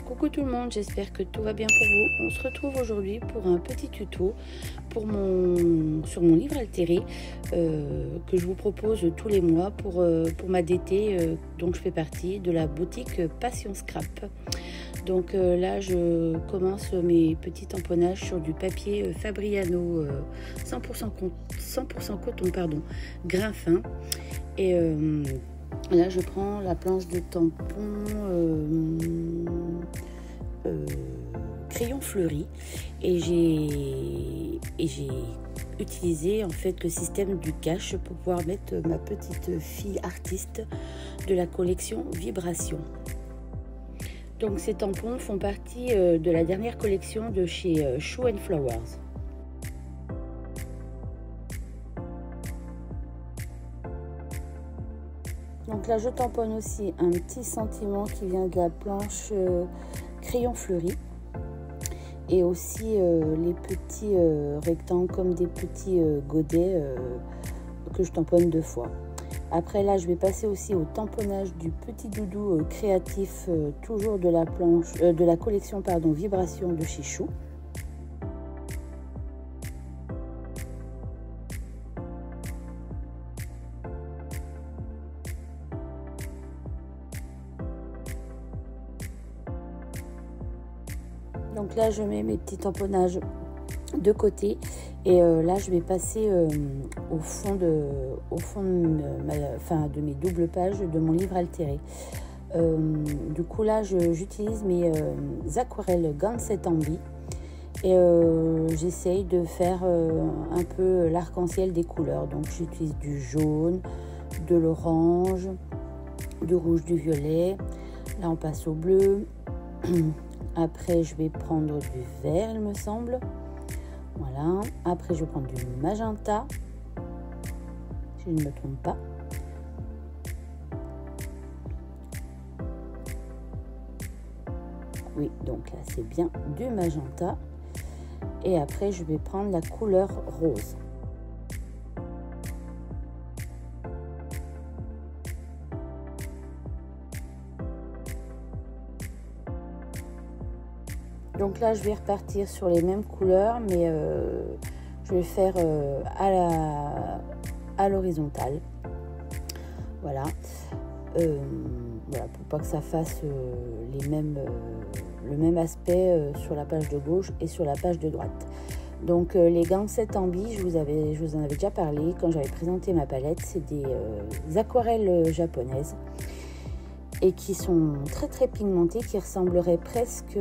Coucou tout le monde, j'espère que tout va bien pour vous. On se retrouve aujourd'hui pour un petit tuto sur mon livre altéré que je vous propose tous les mois pour ma DT dont je fais partie, de la boutique Passion Scrap. Donc là je commence mes petits tamponnages sur du papier Fabriano 100% coton, grain fin. Et là je prends la planche de tampon crayon fleuri et j'ai utilisé en fait le système du cache pour pouvoir mettre ma petite fille artiste de la collection Vibration. Donc ces tampons font partie de la dernière collection de chez Shoe & Flowers. Donc là je tamponne aussi un petit sentiment qui vient de la planche crayon fleuri et aussi les petits rectangles comme des petits godets que je tamponne 2 fois. Après là je vais passer aussi au tamponnage du petit doudou créatif toujours de la planche de la collection Vibration de chez Shoe. Donc là je mets mes petits tamponnages de côté et là je vais passer au fond de mes doubles pages de mon livre altéré. Du coup là j'utilise mes aquarelles Ganset Ambi et j'essaye de faire un peu l'arc-en-ciel des couleurs. Donc j'utilise du jaune, de l'orange, du rouge, du violet. Là on passe au bleu. Après, je vais prendre du vert, il me semble. Voilà. Après, je vais prendre du magenta. Si je ne me trompe pas. Oui, donc là, c'est bien du magenta. Et après, je vais prendre la couleur rose. Donc là, je vais repartir sur les mêmes couleurs, mais je vais faire à l'horizontale. Voilà. Voilà, pour pas que ça fasse le même aspect sur la page de gauche et sur la page de droite. Donc les Ganset Ambi, je vous en avais déjà parlé quand j'avais présenté ma palette. C'est des aquarelles japonaises et qui sont très très pigmentées, qui ressembleraient presque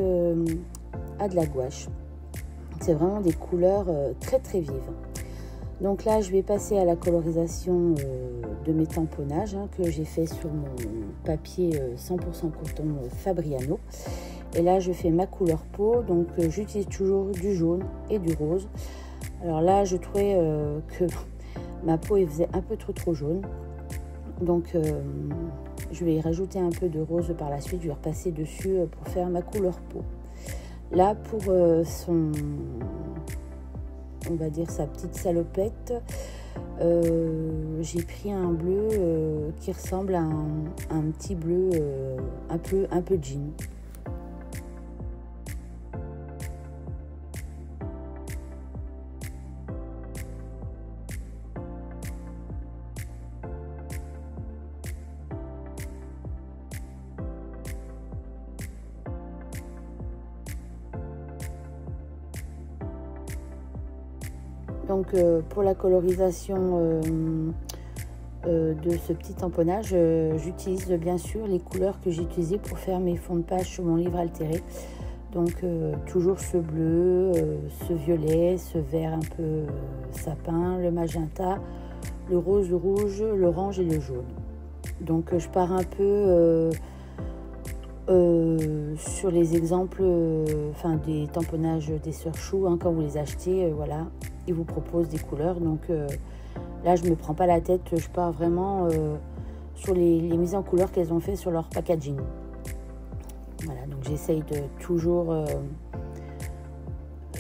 à de la gouache. C'est vraiment des couleurs très très vives. Donc là je vais passer à la colorisation de mes tamponnages que j'ai fait sur mon papier 100% coton Fabriano. Et là je fais ma couleur peau, donc j'utilise toujours du jaune et du rose. Alors là je trouvais que ma peau elle faisait un peu trop jaune, donc je vais rajouter un peu de rose par la suite. Je vais repasser dessus pour faire ma couleur peau. Là, pour on va dire sa petite salopette, j'ai pris un bleu qui ressemble à un petit bleu un peu jean. Donc pour la colorisation de ce petit tamponnage, j'utilise bien sûr les couleurs que j'ai utilisées pour faire mes fonds de page sur mon livre altéré. Donc toujours ce bleu, ce violet, ce vert un peu sapin, le magenta, le rose, le rouge, l'orange et le jaune. Donc je pars un peu sur les exemples des tamponnages des sœurs Shoe, quand vous les achetez, voilà, ils vous proposent des couleurs. Donc là je me prends pas la tête, je pars vraiment sur les mises en couleur qu'elles ont fait sur leur packaging. Voilà, donc j'essaye de toujours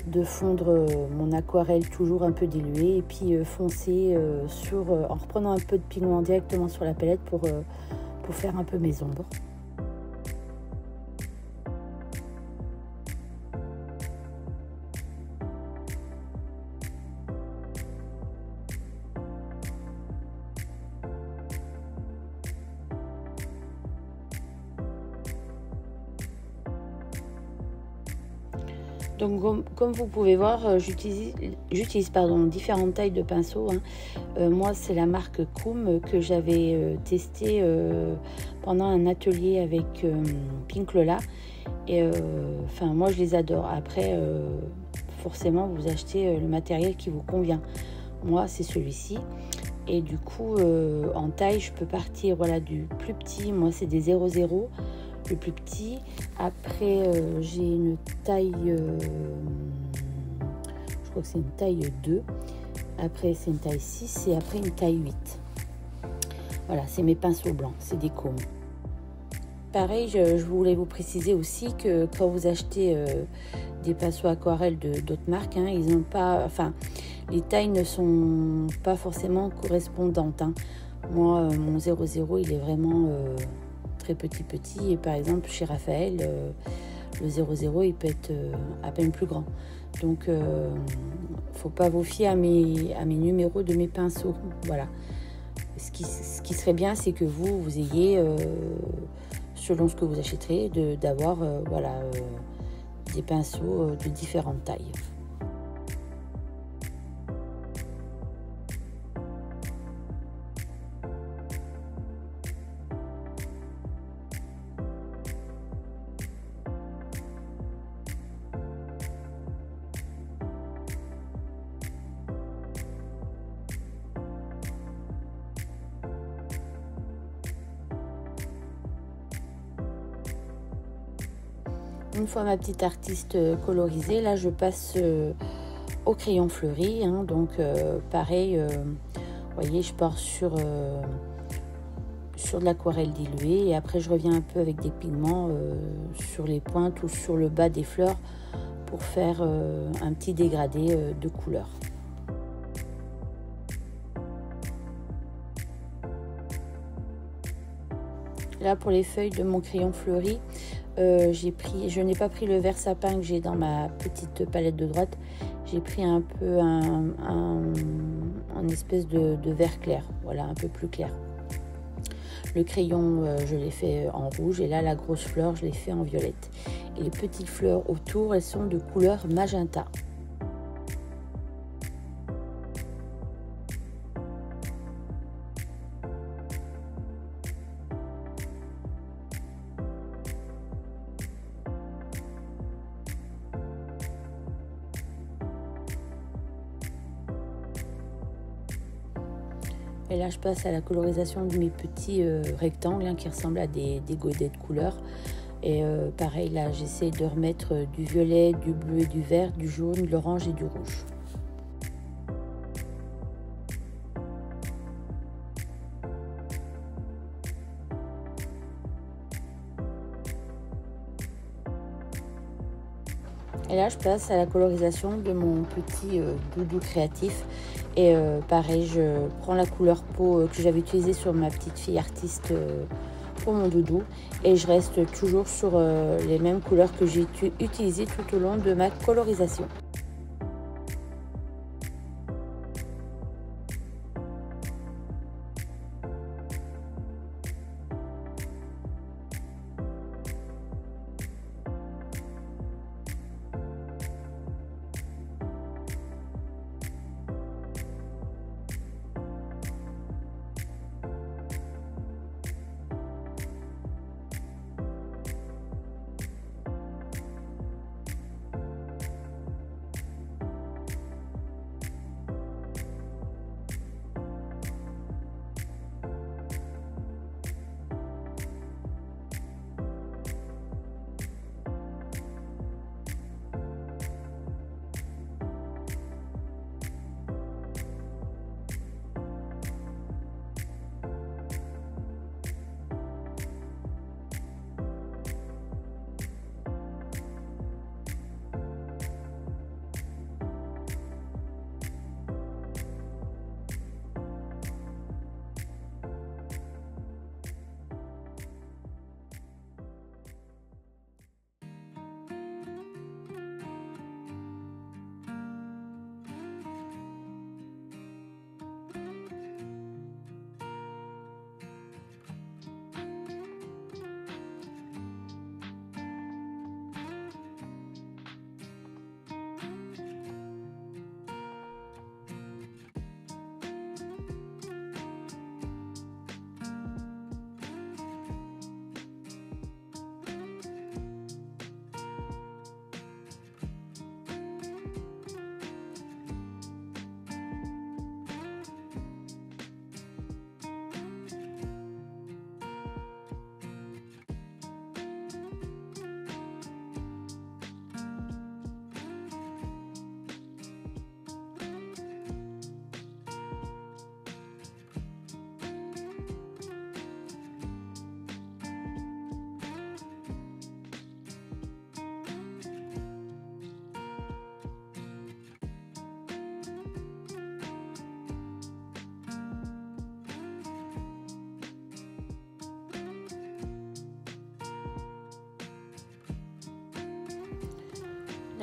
de fondre mon aquarelle toujours un peu diluée et puis foncer en reprenant un peu de pigment directement sur la palette pour faire un peu mes ombres. Donc comme vous pouvez voir, j'utilise différentes tailles de pinceaux. Moi, c'est la marque Koum que j'avais testé pendant un atelier avec Pink Lola. Et moi, je les adore. Après, forcément, vous achetez le matériel qui vous convient. Moi, c'est celui-ci. Et du coup, en taille, je peux partir du plus petit. Moi, c'est des 00. Le plus petit. Après, j'ai une taille, je crois que c'est une taille 2. Après, c'est une taille 6 et après une taille 8. Voilà, c'est mes pinceaux blancs, c'est des Koum. Pareil, je voulais vous préciser aussi que quand vous achetez des pinceaux aquarelles d'autres marques, ils n'ont pas, les tailles ne sont pas forcément correspondantes. Moi, mon 00, il est vraiment très petit. Et par exemple, chez Raphaël, le 00, il peut être à peine plus grand. Donc, faut pas vous fier à mes numéros de mes pinceaux. Voilà. Ce qui serait bien, c'est que vous ayez, selon ce que vous achèterez, d'avoir des pinceaux de différentes tailles. Une fois ma petite artiste colorisée, là je passe au crayon fleuri. Donc pareil, vous voyez, je pars sur de l'aquarelle diluée et après je reviens un peu avec des pigments sur les pointes ou sur le bas des fleurs pour faire un petit dégradé de couleur. Là pour les feuilles de mon crayon fleuri, je n'ai pas pris le vert sapin que j'ai dans ma petite palette de droite. J'ai pris un peu un espèce de vert clair, voilà, un peu plus clair. Le crayon, je l'ai fait en rouge et là la grosse fleur, je l'ai fait en violette. Et les petites fleurs autour, elles sont de couleur magenta. Et là, je passe à la colorisation de mes petits rectangles qui ressemblent à des godets de couleur. Et pareil, là, j'essaie de remettre du violet, du bleu et du vert, du jaune, de l'orange et du rouge. Et là, je passe à la colorisation de mon petit doudou créatif. Et pareil, je prends la couleur peau que j'avais utilisée sur ma petite fille artiste pour mon doudou. Et je reste toujours sur les mêmes couleurs que j'ai utilisées tout au long de ma colorisation.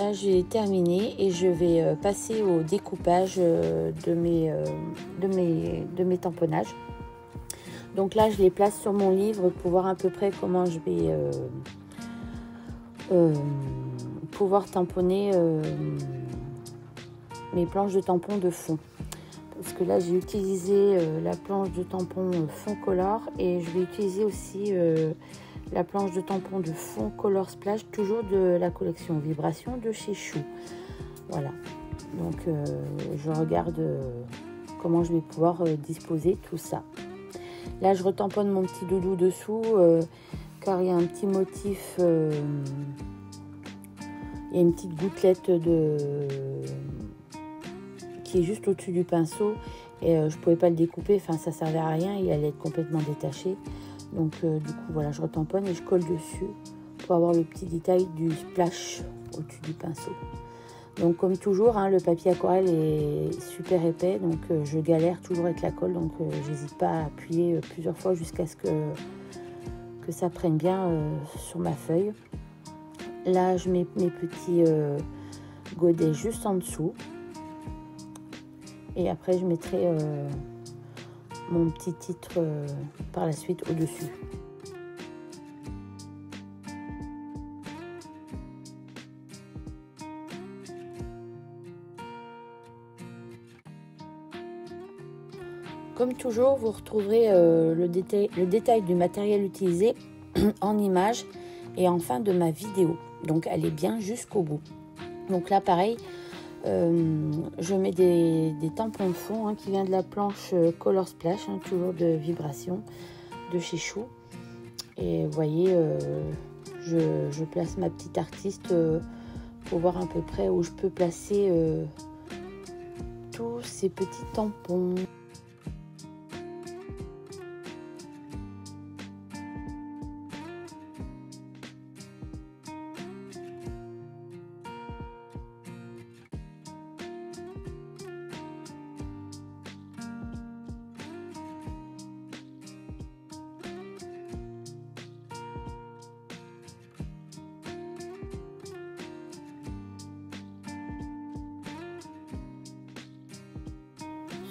Là, j'ai terminé et je vais passer au découpage de mes tamponnages. Donc là, je les place sur mon livre pour voir à peu près comment je vais pouvoir tamponner mes planches de tampons de fond. Parce que là, j'ai utilisé la planche de tampon fond color et je vais utiliser aussi la planche de tampon de fond color splash, toujours de la collection Vibration de chez Chou. Voilà, donc je regarde comment je vais pouvoir disposer tout ça. Là, je retamponne mon petit doudou dessous car il y a un petit motif, il y a une petite gouttelette qui est juste au-dessus du pinceau et je pouvais pas le découper, enfin ça servait à rien, il allait être complètement détaché. Donc du coup voilà, je retamponne et je colle dessus pour avoir le petit détail du splash au-dessus du pinceau. Donc comme toujours, hein, le papier aquarelle est super épais, donc je galère toujours avec la colle, donc j'hésite pas à appuyer plusieurs fois jusqu'à ce que ça prenne bien sur ma feuille. Là je mets mes petits godets juste en dessous et après je mettrai mon petit titre par la suite au-dessus. Comme toujours, vous retrouverez le détail du matériel utilisé en images et en fin de ma vidéo. Donc allez bien jusqu'au bout. Donc là pareil, je mets des tampons de fond hein, qui viennent de la planche Color Splash, hein, toujours de Vibration de chez Chou. Et vous voyez, je place ma petite artiste pour voir à peu près où je peux placer tous ces petits tampons.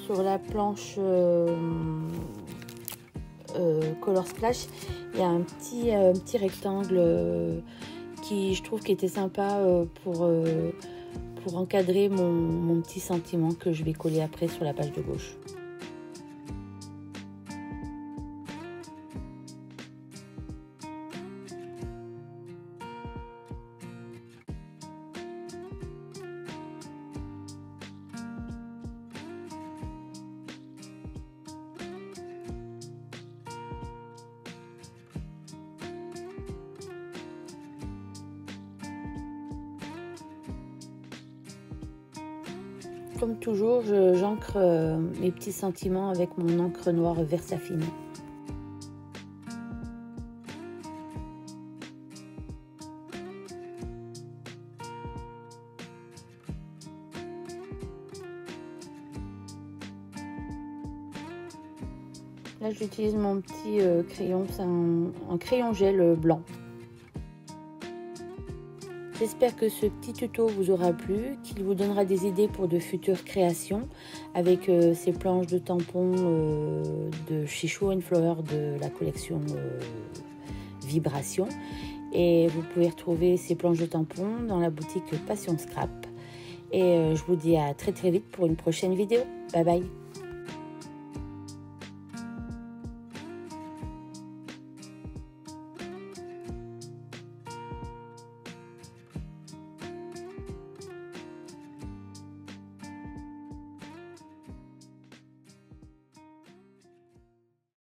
Sur la planche Color Splash, il y a un petit rectangle qui je trouve qui était sympa pour encadrer mon petit sentiment que je vais coller après sur la page de gauche. Comme toujours, j'encre mes petits sentiments avec mon encre noire Versafine. Là, j'utilise mon petit crayon, c'est un crayon gel blanc. J'espère que ce petit tuto vous aura plu, qu'il vous donnera des idées pour de futures créations avec ces planches de tampons de chez Chou & Flower de la collection Vibration. Et vous pouvez retrouver ces planches de tampons dans la boutique Passion Scrap. Et je vous dis à très vite pour une prochaine vidéo. Bye bye!